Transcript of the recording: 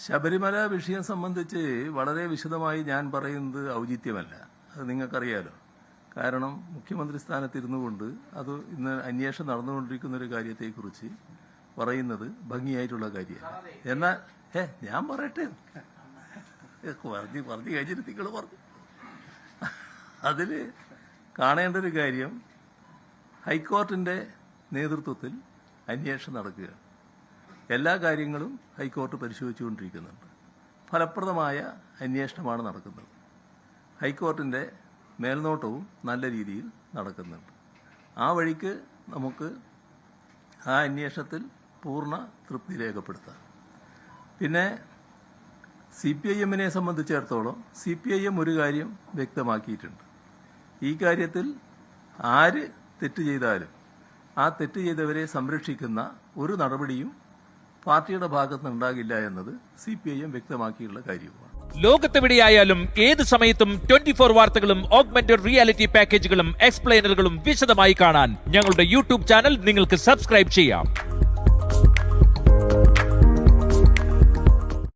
ശബരിമല വിഷയം സംബന്ധിച്ച് വളരെ വിശദമായി ഞാൻ പറയുന്നത് ഔചിത്യമല്ല. അത് നിങ്ങൾക്കറിയാലോ. കാരണം മുഖ്യമന്ത്രി സ്ഥാനത്തിരുന്നു കൊണ്ട് അത് ഇന്ന് അന്വേഷണം നടന്നുകൊണ്ടിരിക്കുന്ന ഒരു കാര്യത്തെക്കുറിച്ച് പറയുന്നത് ഭംഗിയായിട്ടുള്ള കാര്യമാണ്. എന്നാൽ ഞാൻ പറയട്ടെ, പറഞ്ഞു കഴിഞ്ഞിട്ട് നിങ്ങൾ പറഞ്ഞു. അതിൽ കാണേണ്ട ഒരു കാര്യം, ഹൈക്കോർട്ടിന്റെ നേതൃത്വത്തിൽ അന്വേഷണം നടക്കുകയാണ്. എല്ലാ കാര്യങ്ങളും ഹൈക്കോർട്ട് പരിശോധിച്ചുകൊണ്ടിരിക്കുന്നുണ്ട്. ഫലപ്രദമായ അന്വേഷണമാണ് നടക്കുന്നത്. ഹൈക്കോർട്ടിന്റെ മേൽനോട്ടവും നല്ല രീതിയിൽ നടക്കുന്നുണ്ട്. ആ വഴിക്ക് നമുക്ക് ആ അന്വേഷണത്തിൽ പൂർണ്ണ തൃപ്തി രേഖപ്പെടുത്താം. പിന്നെ CPIM-നെ സംബന്ധിച്ചിടത്തോളം CPIM ഒരു കാര്യം വ്യക്തമാക്കിയിട്ടുണ്ട്. ഈ കാര്യത്തിൽ ആര് തെറ്റ് ചെയ്താലും ആ തെറ്റ് ചെയ്തവരെ സംരക്ഷിക്കുന്ന ഒരു നടപടിയും പാർട്ടിയുടെ ഭാഗത്ത് ഉണ്ടാകില്ല എന്നത് CPIM വ്യക്തമാക്കിയുള്ള കാര്യവുമാണ്. ലോകത്തെവിടെയായാലും ഏത് സമയത്തും 24 വാർത്തകളും ഓഗ്മെന്റഡ് റിയാലിറ്റി പാക്കേജുകളും എക്സ്പ്ലെയിനറുകളും വിശദമായി കാണാൻ ഞങ്ങളുടെ യൂട്യൂബ് ചാനൽ നിങ്ങൾക്ക് സബ്സ്ക്രൈബ് ചെയ്യാം.